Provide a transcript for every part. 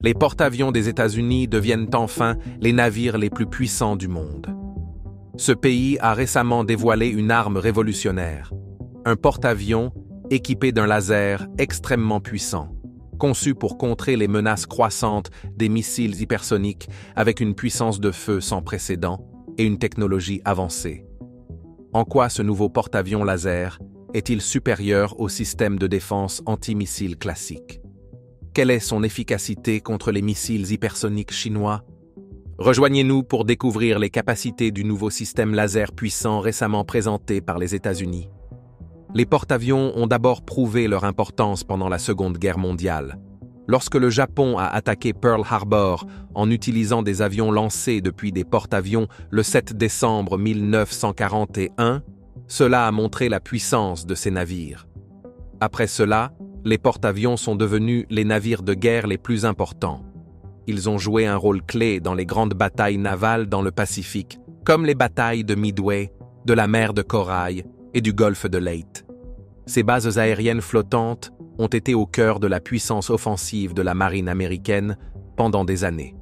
Les porte-avions des États-Unis deviennent enfin les navires les plus puissants du monde. Ce pays a récemment dévoilé une arme révolutionnaire, un porte-avions équipé d'un laser extrêmement puissant, conçu pour contrer les menaces croissantes des missiles hypersoniques avec une puissance de feu sans précédent et une technologie avancée. En quoi ce nouveau porte-avions laser est-il supérieur au système de défense antimissile classique? Quelle est son efficacité contre les missiles hypersoniques chinois? Rejoignez-nous pour découvrir les capacités du nouveau système laser puissant récemment présenté par les États-Unis. Les porte-avions ont d'abord prouvé leur importance pendant la Seconde Guerre mondiale. Lorsque le Japon a attaqué Pearl Harbor en utilisant des avions lancés depuis des porte-avions le 7 décembre 1941, cela a montré la puissance de ces navires. Après cela, les porte-avions sont devenus les navires de guerre les plus importants. Ils ont joué un rôle clé dans les grandes batailles navales dans le Pacifique, comme les batailles de Midway, de la mer de Corail et du golfe de Leyte. Ces bases aériennes flottantes ont été au cœur de la puissance offensive de la marine américaine pendant des années.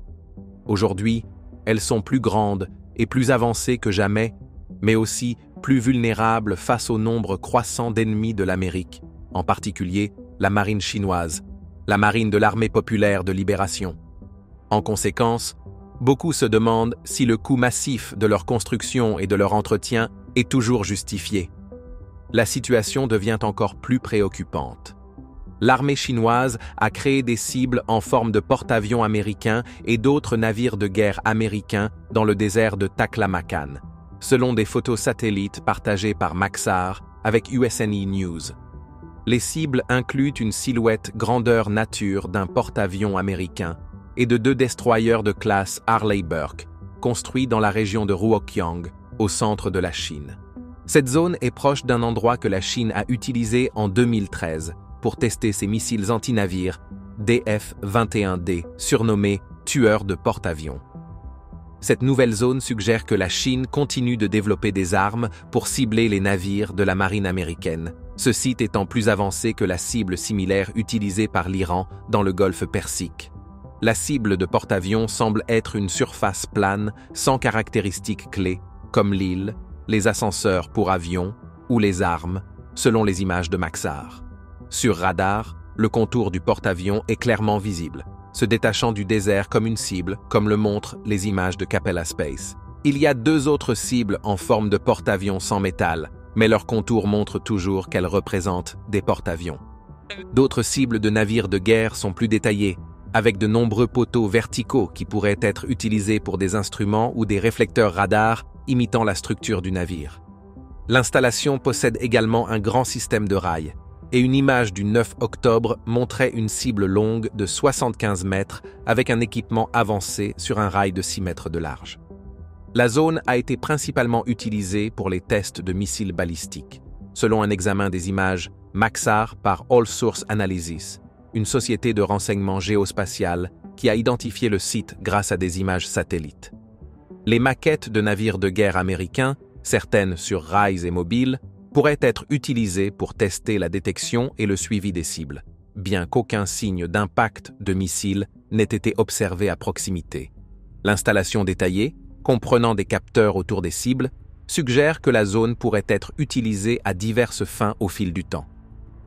Aujourd'hui, elles sont plus grandes et plus avancées que jamais, mais aussi plus vulnérables face au nombre croissant d'ennemis de l'Amérique, en particulier la marine chinoise, la marine de l'Armée populaire de libération. En conséquence, beaucoup se demandent si le coût massif de leur construction et de leur entretien est toujours justifié. La situation devient encore plus préoccupante. L'armée chinoise a créé des cibles en forme de porte-avions américains et d'autres navires de guerre américains dans le désert de Taklamakan, selon des photos satellites partagées par Maxar avec USNE News. Les cibles incluent une silhouette grandeur nature d'un porte-avions américain et de 2 destroyers de classe Harley Burke, construits dans la région de Ruoqiang, au centre de la Chine. Cette zone est proche d'un endroit que la Chine a utilisé en 2013 pour tester ses missiles anti-navires DF-21D, surnommés « tueurs de porte-avions ». Cette nouvelle zone suggère que la Chine continue de développer des armes pour cibler les navires de la marine américaine, ce site étant plus avancé que la cible similaire utilisée par l'Iran dans le golfe Persique. La cible de porte-avions semble être une surface plane sans caractéristiques clés, comme l'île, les ascenseurs pour avions ou les armes, selon les images de Maxar. Sur radar, le contour du porte-avions est clairement visible, se détachant du désert comme une cible, comme le montrent les images de Capella Space. Il y a 2 autres cibles en forme de porte-avions sans métal, mais leur contour montre toujours qu'elles représentent des porte-avions. D'autres cibles de navires de guerre sont plus détaillées, avec de nombreux poteaux verticaux qui pourraient être utilisés pour des instruments ou des réflecteurs radars imitant la structure du navire. L'installation possède également un grand système de rails, et une image du 9 octobre montrait une cible longue de 75 mètres avec un équipement avancé sur un rail de 6 mètres de large. La zone a été principalement utilisée pour les tests de missiles balistiques, selon un examen des images Maxar par All Source Analysis, une société de renseignement géospatial qui a identifié le site grâce à des images satellites. Les maquettes de navires de guerre américains, certaines sur rails et mobiles, pourraient être utilisées pour tester la détection et le suivi des cibles, bien qu'aucun signe d'impact de missiles n'ait été observé à proximité. L'installation détaillée, comprenant des capteurs autour des cibles, suggère que la zone pourrait être utilisée à diverses fins au fil du temps.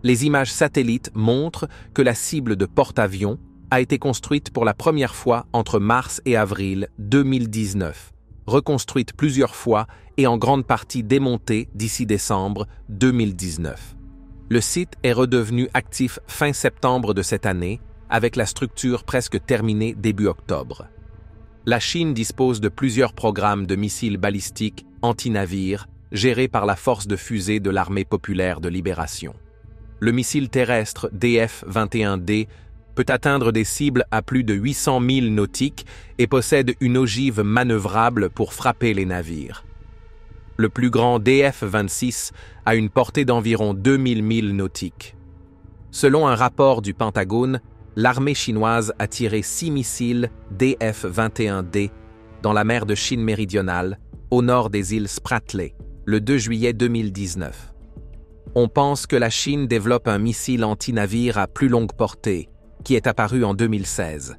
Les images satellites montrent que la cible de porte-avions a été construite pour la première fois entre mars et avril 2019, reconstruite plusieurs fois et en grande partie démontée d'ici décembre 2019. Le site est redevenu actif fin septembre de cette année, avec la structure presque terminée début octobre. La Chine dispose de plusieurs programmes de missiles balistiques anti-navires gérés par la force de fusée de l'Armée populaire de libération. Le missile terrestre DF-21D peut atteindre des cibles à plus de 800 000 nautiques et possède une ogive manœuvrable pour frapper les navires. Le plus grand DF-26 a une portée d'environ 2000 milles nautiques. Selon un rapport du Pentagone, l'armée chinoise a tiré 6 missiles DF-21D dans la mer de Chine méridionale, au nord des îles Spratly, le 2 juillet 2019. On pense que la Chine développe un missile anti-navire à plus longue portée, qui est apparu en 2016.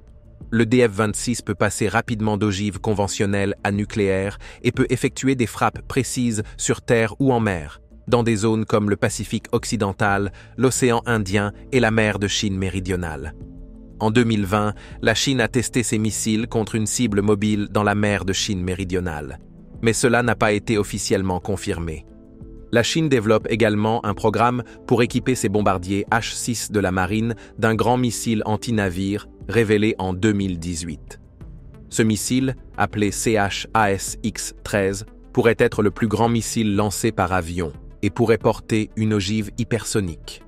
Le DF-26 peut passer rapidement d'ogive conventionnelle à nucléaire et peut effectuer des frappes précises sur terre ou en mer, dans des zones comme le Pacifique occidental, l'océan Indien et la mer de Chine méridionale. En 2020, la Chine a testé ses missiles contre une cible mobile dans la mer de Chine méridionale. Mais cela n'a pas été officiellement confirmé. La Chine développe également un programme pour équiper ses bombardiers H-6 de la marine d'un grand missile anti-navire révélé en 2018. Ce missile, appelé CH-ASX-13, pourrait être le plus grand missile lancé par avion et pourrait porter une ogive hypersonique.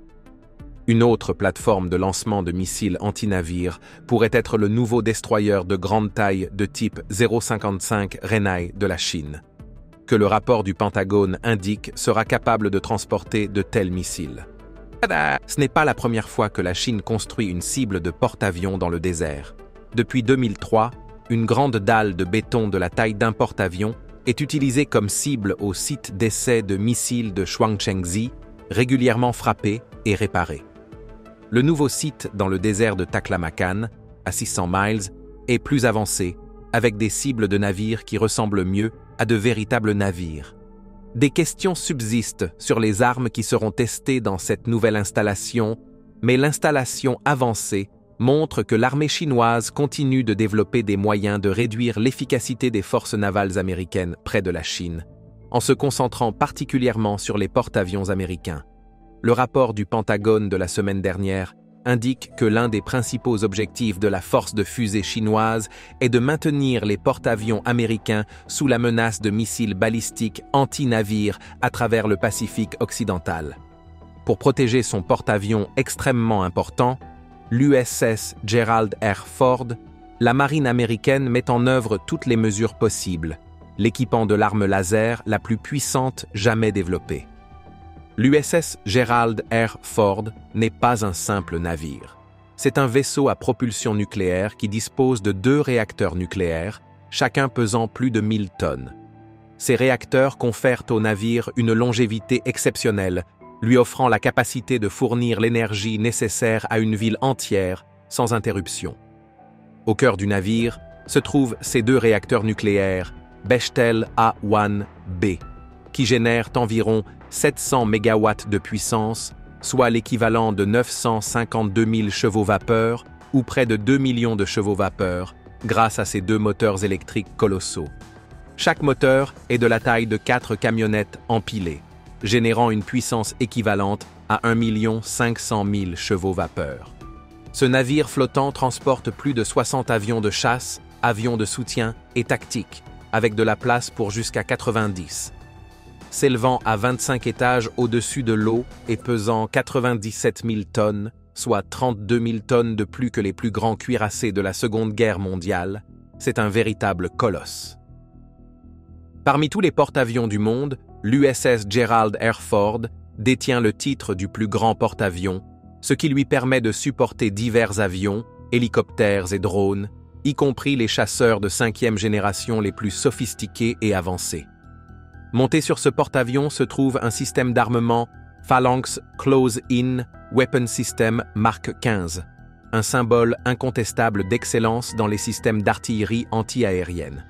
Une autre plateforme de lancement de missiles anti-navires pourrait être le nouveau destroyer de grande taille de type 055 Renai de la Chine, que le rapport du Pentagone indique sera capable de transporter de tels missiles. Ce n'est pas la première fois que la Chine construit une cible de porte-avions dans le désert. Depuis 2003, une grande dalle de béton de la taille d'un porte-avions est utilisée comme cible au site d'essai de missiles de Shuangchengzi, régulièrement frappé et réparé. Le nouveau site dans le désert de Taklamakan, à 600 miles, est plus avancé, avec des cibles de navires qui ressemblent mieux à de véritables navires. Des questions subsistent sur les armes qui seront testées dans cette nouvelle installation, mais l'installation avancée montre que l'armée chinoise continue de développer des moyens de réduire l'efficacité des forces navales américaines près de la Chine, en se concentrant particulièrement sur les porte-avions américains. Le rapport du Pentagone de la semaine dernière indique que l'un des principaux objectifs de la force de fusée chinoise est de maintenir les porte-avions américains sous la menace de missiles balistiques anti-navires à travers le Pacifique occidental. Pour protéger son porte-avions extrêmement important, l'USS Gerald R. Ford, la marine américaine met en œuvre toutes les mesures possibles, l'équipant de l'arme laser la plus puissante jamais développée. L'USS Gerald R. Ford n'est pas un simple navire. C'est un vaisseau à propulsion nucléaire qui dispose de 2 réacteurs nucléaires, chacun pesant plus de 1000 tonnes. Ces réacteurs confèrent au navire une longévité exceptionnelle, lui offrant la capacité de fournir l'énergie nécessaire à une ville entière, sans interruption. Au cœur du navire se trouvent ces 2 réacteurs nucléaires, Bechtel A1B, qui génèrent environ 700 MW de puissance, soit l'équivalent de 952 000 chevaux-vapeur ou près de 2 millions de chevaux-vapeur, grâce à ces 2 moteurs électriques colossaux. Chaque moteur est de la taille de 4 camionnettes empilées, générant une puissance équivalente à 1 500 000 chevaux-vapeur. Ce navire flottant transporte plus de 60 avions de chasse, avions de soutien et tactiques, avec de la place pour jusqu'à 90. S'élevant à 25 étages au-dessus de l'eau et pesant 97 000 tonnes, soit 32 000 tonnes de plus que les plus grands cuirassés de la Seconde Guerre mondiale, c'est un véritable colosse. Parmi tous les porte-avions du monde, l'USS Gerald R. Ford détient le titre du plus grand porte-avions, ce qui lui permet de supporter divers avions, hélicoptères et drones, y compris les chasseurs de 5e génération les plus sophistiqués et avancés. Monté sur ce porte-avions se trouve un système d'armement Phalanx Close-In Weapon System Mark XV, un symbole incontestable d'excellence dans les systèmes d'artillerie anti-aérienne.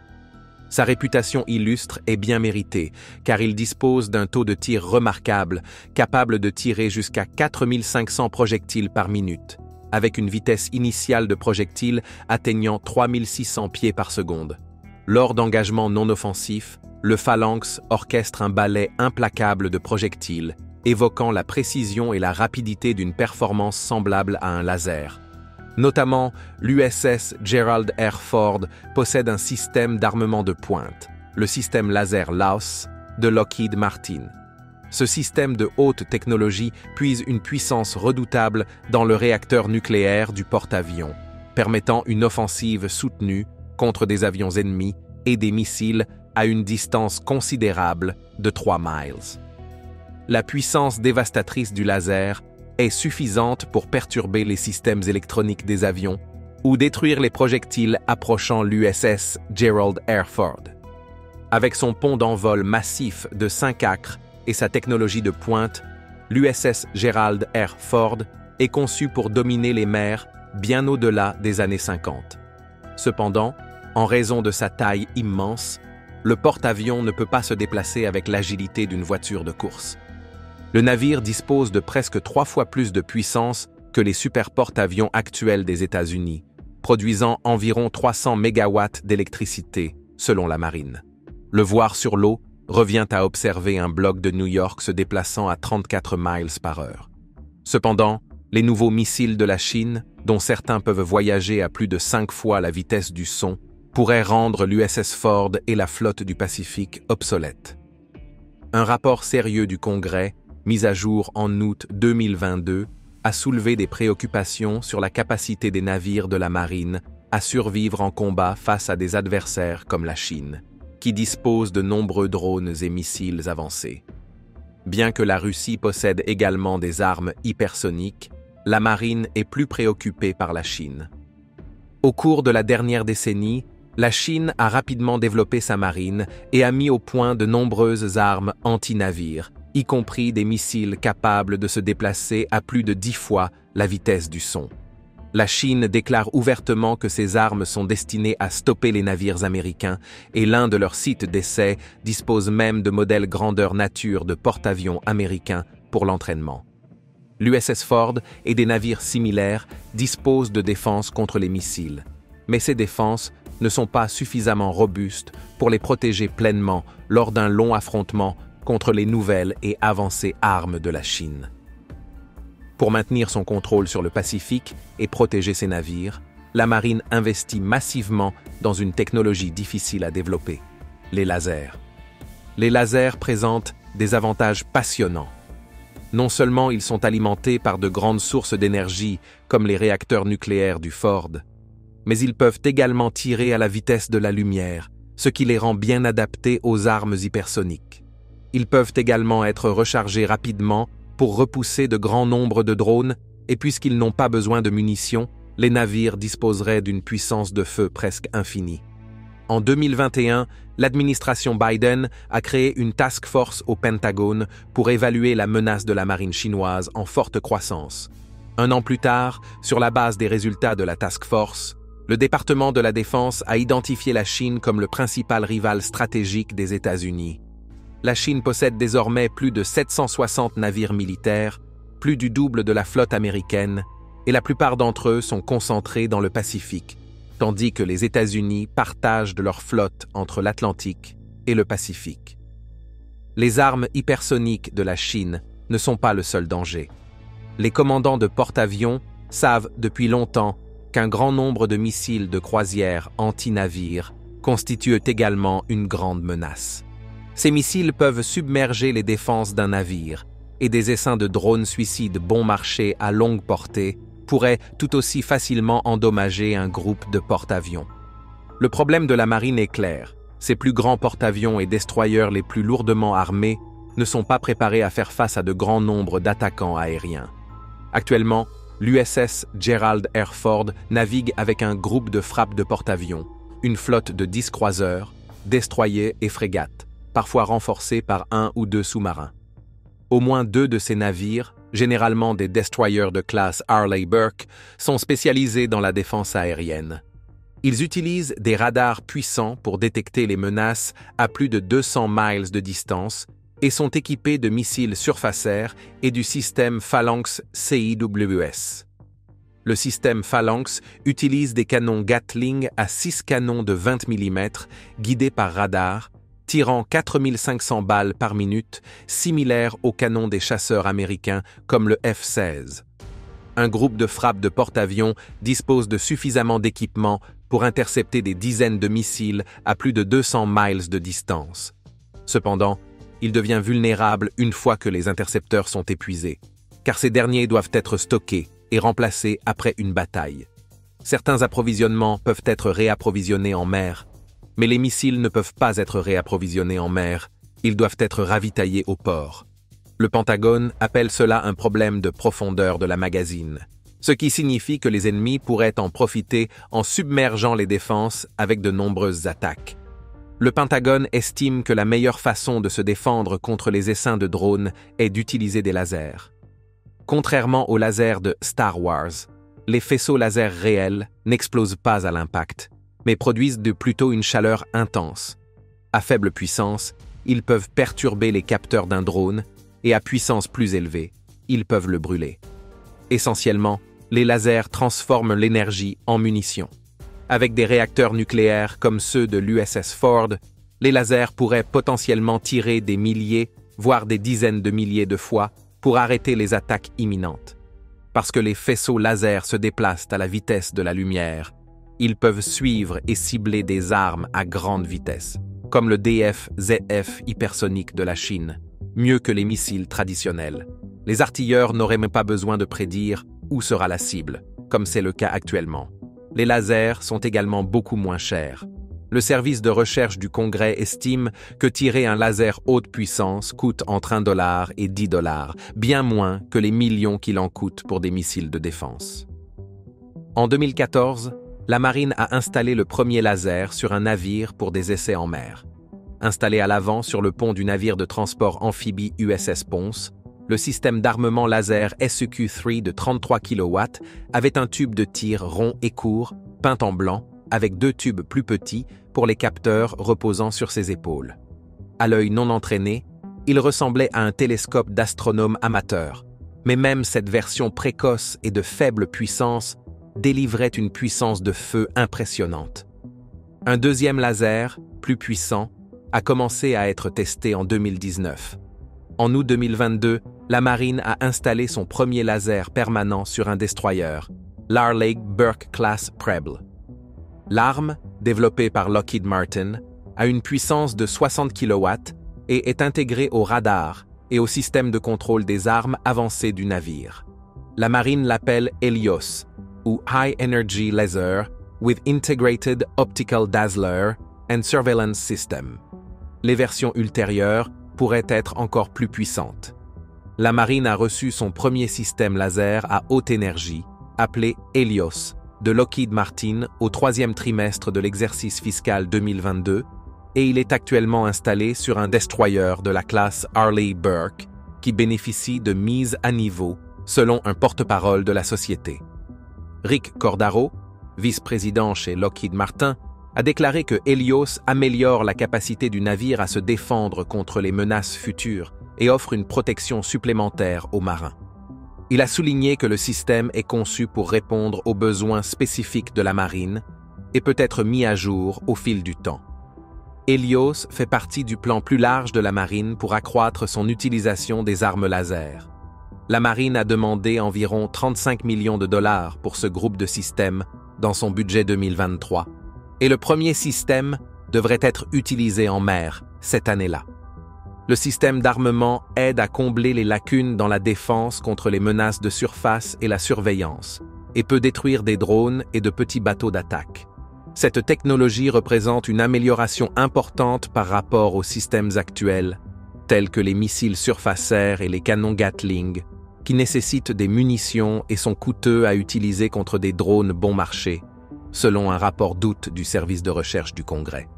Sa réputation illustre est bien méritée, car il dispose d'un taux de tir remarquable, capable de tirer jusqu'à 4500 projectiles par minute, avec une vitesse initiale de projectiles atteignant 3600 pieds par seconde. Lors d'engagements non offensifs, le Phalanx orchestre un ballet implacable de projectiles, évoquant la précision et la rapidité d'une performance semblable à un laser. Notamment, l'USS Gerald R. Ford possède un système d'armement de pointe, le système laser Laos de Lockheed Martin. Ce système de haute technologie puise une puissance redoutable dans le réacteur nucléaire du porte-avions, permettant une offensive soutenue contre des avions ennemis et des missiles à une distance considérable de 3 miles. La puissance dévastatrice du laser est suffisante pour perturber les systèmes électroniques des avions ou détruire les projectiles approchant l'USS Gerald R. Ford. Avec son pont d'envol massif de 5 acres et sa technologie de pointe, l'USS Gerald R. Ford est conçu pour dominer les mers bien au-delà des années 50. Cependant, en raison de sa taille immense, le porte-avions ne peut pas se déplacer avec l'agilité d'une voiture de course. Le navire dispose de presque 3 fois plus de puissance que les super porte-avions actuels des États-Unis, produisant environ 300 mégawatts d'électricité, selon la marine. Le voir sur l'eau revient à observer un bloc de New York se déplaçant à 34 miles par heure. Cependant, les nouveaux missiles de la Chine, dont certains peuvent voyager à plus de 5 fois la vitesse du son, pourraient rendre l'USS Ford et la flotte du Pacifique obsolètes. Un rapport sérieux du Congrès, mis à jour en août 2022, a soulevé des préoccupations sur la capacité des navires de la marine à survivre en combat face à des adversaires comme la Chine, qui dispose de nombreux drones et missiles avancés. Bien que la Russie possède également des armes hypersoniques, la marine est plus préoccupée par la Chine. Au cours de la dernière décennie, la Chine a rapidement développé sa marine et a mis au point de nombreuses armes anti-navires, y compris des missiles capables de se déplacer à plus de 10 fois la vitesse du son. La Chine déclare ouvertement que ces armes sont destinées à stopper les navires américains et l'un de leurs sites d'essai dispose même de modèles grandeur nature de porte-avions américains pour l'entraînement. L'USS Ford et des navires similaires disposent de défenses contre les missiles, mais ces défenses ne sont pas suffisamment robustes pour les protéger pleinement lors d'un long affrontement contre les nouvelles et avancées armes de la Chine. Pour maintenir son contrôle sur le Pacifique et protéger ses navires, la marine investit massivement dans une technologie difficile à développer, les lasers. Les lasers présentent des avantages passionnants. Non seulement ils sont alimentés par de grandes sources d'énergie comme les réacteurs nucléaires du Ford, mais ils peuvent également tirer à la vitesse de la lumière, ce qui les rend bien adaptés aux armes hypersoniques. Ils peuvent également être rechargés rapidement pour repousser de grands nombres de drones, et puisqu'ils n'ont pas besoin de munitions, les navires disposeraient d'une puissance de feu presque infinie. En 2021, l'administration Biden a créé une task force au Pentagone pour évaluer la menace de la marine chinoise en forte croissance. Un an plus tard, sur la base des résultats de la task force, le département de la Défense a identifié la Chine comme le principal rival stratégique des États-Unis. La Chine possède désormais plus de 760 navires militaires, plus du double de la flotte américaine, et la plupart d'entre eux sont concentrés dans le Pacifique, tandis que les États-Unis partagent de leur flotte entre l'Atlantique et le Pacifique. Les armes hypersoniques de la Chine ne sont pas le seul danger. Les commandants de porte-avions savent depuis longtemps qu'un grand nombre de missiles de croisière anti-navires constituent également une grande menace. Ces missiles peuvent submerger les défenses d'un navire, et des essaims de drones suicides bon marché à longue portée pourraient tout aussi facilement endommager un groupe de porte-avions. Le problème de la marine est clair. Ses plus grands porte-avions et destroyers les plus lourdement armés ne sont pas préparés à faire face à de grands nombres d'attaquants aériens. Actuellement, l'USS Gerald R. Ford navigue avec un groupe de frappe de porte-avions, une flotte de 10 croiseurs, destroyers et frégates, parfois renforcés par 1 ou 2 sous-marins. Au moins 2 de ces navires, généralement des destroyers de classe Arleigh Burke, sont spécialisés dans la défense aérienne. Ils utilisent des radars puissants pour détecter les menaces à plus de 200 miles de distance et sont équipés de missiles surfacières et du système Phalanx CIWS. Le système Phalanx utilise des canons Gatling à 6 canons de 20 mm guidés par radar, tirant 4500 balles par minute, similaires aux canons des chasseurs américains comme le F-16. Un groupe de frappe de porte-avions dispose de suffisamment d'équipement pour intercepter des dizaines de missiles à plus de 200 miles de distance. Cependant, il devient vulnérable une fois que les intercepteurs sont épuisés, car ces derniers doivent être stockés et remplacés après une bataille. Certains approvisionnements peuvent être réapprovisionnés en mer, mais les missiles ne peuvent pas être réapprovisionnés en mer, ils doivent être ravitaillés au port. Le Pentagone appelle cela un problème de profondeur de la magazine, ce qui signifie que les ennemis pourraient en profiter en submergeant les défenses avec de nombreuses attaques. Le Pentagone estime que la meilleure façon de se défendre contre les essaims de drones est d'utiliser des lasers. Contrairement aux lasers de Star Wars, les faisceaux laser réels n'explosent pas à l'impact, mais produisent plutôt une chaleur intense. À faible puissance, ils peuvent perturber les capteurs d'un drone et à puissance plus élevée, ils peuvent le brûler. Essentiellement, les lasers transforment l'énergie en munitions. Avec des réacteurs nucléaires comme ceux de l'USS Ford, les lasers pourraient potentiellement tirer des milliers, voire des dizaines de milliers de fois pour arrêter les attaques imminentes. Parce que les faisceaux laser se déplacent à la vitesse de la lumière, ils peuvent suivre et cibler des armes à grande vitesse, comme le DF-ZF hypersonique de la Chine, mieux que les missiles traditionnels. Les artilleurs n'auraient même pas besoin de prédire où sera la cible, comme c'est le cas actuellement. Les lasers sont également beaucoup moins chers. Le service de recherche du Congrès estime que tirer un laser haute puissance coûte entre $1 et $10, bien moins que les millions qu'il en coûte pour des missiles de défense. En 2014, la marine a installé le premier laser sur un navire pour des essais en mer. Installé à l'avant sur le pont du navire de transport amphibie USS Ponce, le système d'armement laser SEQ-3 de 33 kW avait un tube de tir rond et court, peint en blanc, avec 2 tubes plus petits pour les capteurs reposant sur ses épaules. À l'œil non entraîné, il ressemblait à un télescope d'astronome amateur, mais même cette version précoce et de faible puissance délivrait une puissance de feu impressionnante. Un deuxième laser, plus puissant, a commencé à être testé en 2019. En août 2022, la marine a installé son premier laser permanent sur un destroyer, l'Arleigh Burke-class Preble. L'arme, développée par Lockheed Martin, a une puissance de 60 kW et est intégrée au radar et au système de contrôle des armes avancées du navire. La marine l'appelle Helios, ou High Energy Laser with Integrated Optical Dazzler and Surveillance System. Les versions ultérieures pourraient être encore plus puissantes. La marine a reçu son premier système laser à haute énergie, appelé Helios, de Lockheed Martin au 3e trimestre de l'exercice fiscal 2022, et il est actuellement installé sur un destroyer de la classe Arleigh Burke qui bénéficie de mise à niveau selon un porte-parole de la société. Rick Cordaro, vice-président chez Lockheed Martin, a déclaré que Helios améliore la capacité du navire à se défendre contre les menaces futures et offre une protection supplémentaire aux marins. Il a souligné que le système est conçu pour répondre aux besoins spécifiques de la marine et peut être mis à jour au fil du temps. Helios fait partie du plan plus large de la marine pour accroître son utilisation des armes laser. La marine a demandé environ 35 millions de dollars pour ce groupe de systèmes dans son budget 2023, et le premier système devrait être utilisé en mer cette année-là. Le système d'armement aide à combler les lacunes dans la défense contre les menaces de surface et la surveillance, et peut détruire des drones et de petits bateaux d'attaque. Cette technologie représente une amélioration importante par rapport aux systèmes actuels, tels que les missiles surface-air et les canons Gatling, qui nécessitent des munitions et sont coûteux à utiliser contre des drones bon marché, selon un rapport d'août du service de recherche du Congrès.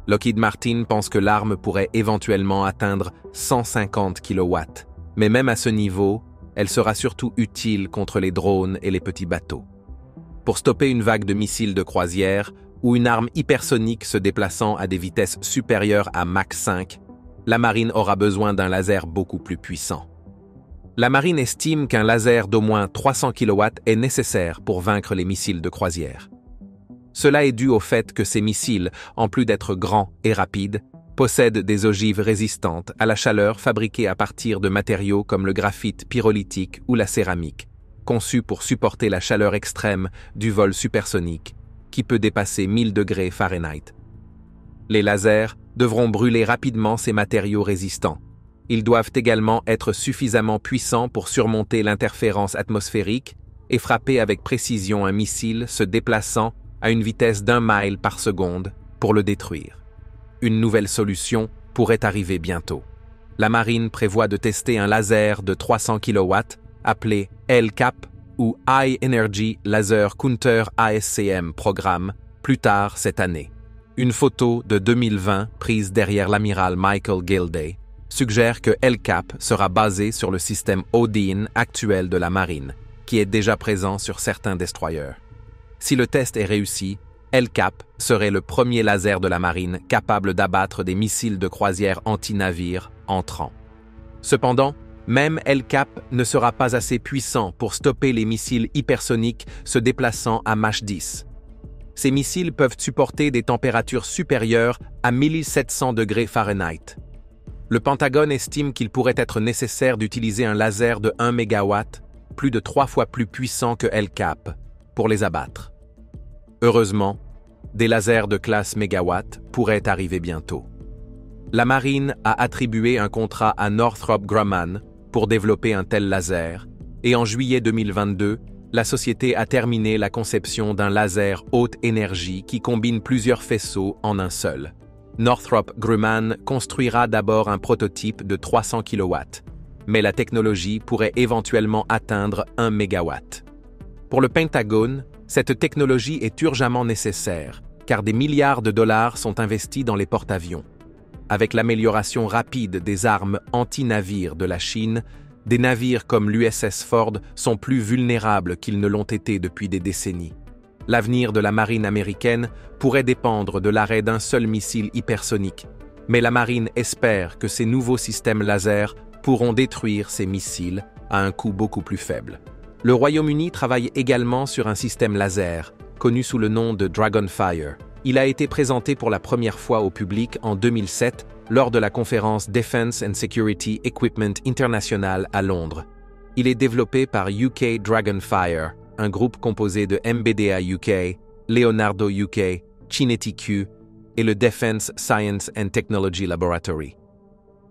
Lockheed Martin pense que l'arme pourrait éventuellement atteindre 150 kW, mais même à ce niveau, elle sera surtout utile contre les drones et les petits bateaux. Pour stopper une vague de missiles de croisière ou une arme hypersonique se déplaçant à des vitesses supérieures à Mach 5, la marine aura besoin d'un laser beaucoup plus puissant. La marine estime qu'un laser d'au moins 300 kW est nécessaire pour vaincre les missiles de croisière. Cela est dû au fait que ces missiles, en plus d'être grands et rapides, possèdent des ogives résistantes à la chaleur fabriquées à partir de matériaux comme le graphite pyrolytique ou la céramique, conçus pour supporter la chaleur extrême du vol supersonique, qui peut dépasser 1000 degrés Fahrenheit. Les lasers devront brûler rapidement ces matériaux résistants. Ils doivent également être suffisamment puissants pour surmonter l'interférence atmosphérique et frapper avec précision un missile se déplaçant à une vitesse d'1 mile par seconde pour le détruire. Une nouvelle solution pourrait arriver bientôt. La marine prévoit de tester un laser de 300 kW appelé LCAP ou High Energy Laser Counter ASCM Programme plus tard cette année. Une photo de 2020 prise derrière l'amiral Michael Gilday suggère que LCAP sera basé sur le système Odin actuel de la marine, qui est déjà présent sur certains destroyers. Si le test est réussi, LCAP serait le premier laser de la marine capable d'abattre des missiles de croisière anti-navires entrants. Cependant, même LCAP ne sera pas assez puissant pour stopper les missiles hypersoniques se déplaçant à Mach 10. Ces missiles peuvent supporter des températures supérieures à 1700 degrés Fahrenheit. Le Pentagone estime qu'il pourrait être nécessaire d'utiliser un laser de 1 MW, plus de 3 fois plus puissant que LCAP, pour les abattre. Heureusement, des lasers de classe mégawatt pourraient arriver bientôt. La marine a attribué un contrat à Northrop Grumman pour développer un tel laser, et en juillet 2022, la société a terminé la conception d'un laser haute énergie qui combine plusieurs faisceaux en un seul. Northrop Grumman construira d'abord un prototype de 300 kW, mais la technologie pourrait éventuellement atteindre 1 MW. Pour le Pentagone, cette technologie est urgemment nécessaire, car des milliards de dollars sont investis dans les porte-avions. Avec l'amélioration rapide des armes anti-navires de la Chine, des navires comme l'USS Ford sont plus vulnérables qu'ils ne l'ont été depuis des décennies. L'avenir de la marine américaine pourrait dépendre de l'arrêt d'un seul missile hypersonique, mais la marine espère que ces nouveaux systèmes laser pourront détruire ces missiles à un coût beaucoup plus faible. Le Royaume-Uni travaille également sur un système laser, connu sous le nom de Dragonfire. Il a été présenté pour la première fois au public en 2007 lors de la conférence Defense and Security Equipment International à Londres. Il est développé par UK Dragonfire, un groupe composé de MBDA UK, Leonardo UK, Cinetiq et le Defense Science and Technology Laboratory.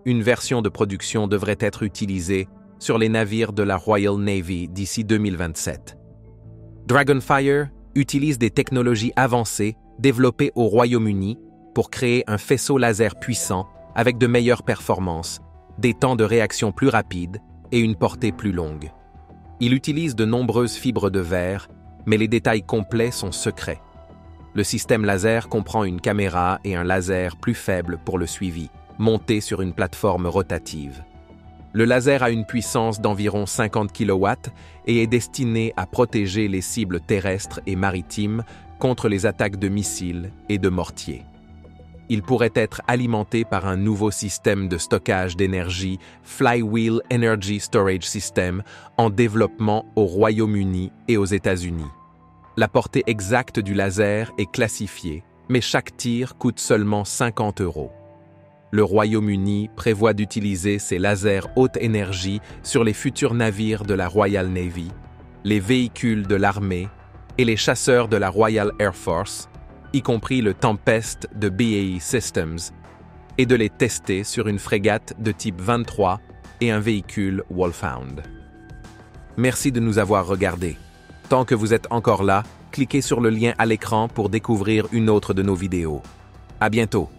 Une version de production devrait être utilisée sur les navires de la Royal Navy d'ici 2027. Dragonfire utilise des technologies avancées développées au Royaume-Uni pour créer un faisceau laser puissant avec de meilleures performances, des temps de réaction plus rapides et une portée plus longue. Il utilise de nombreuses fibres de verre, mais les détails complets sont secrets. Le système laser comprend une caméra et un laser plus faible pour le suivi, monté sur une plateforme rotative. Le laser a une puissance d'environ 50 kW et est destiné à protéger les cibles terrestres et maritimes contre les attaques de missiles et de mortiers. Il pourrait être alimenté par un nouveau système de stockage d'énergie, Flywheel Energy Storage System, en développement au Royaume-Uni et aux États-Unis. La portée exacte du laser est classifiée, mais chaque tir coûte seulement 50 €. Le Royaume-Uni prévoit d'utiliser ces lasers haute énergie sur les futurs navires de la Royal Navy, les véhicules de l'armée et les chasseurs de la Royal Air Force, y compris le Tempest de BAE Systems, et de les tester sur une frégate de type 23 et un véhicule Wolfhound. Merci de nous avoir regardés. Tant que vous êtes encore là, cliquez sur le lien à l'écran pour découvrir une autre de nos vidéos. À bientôt!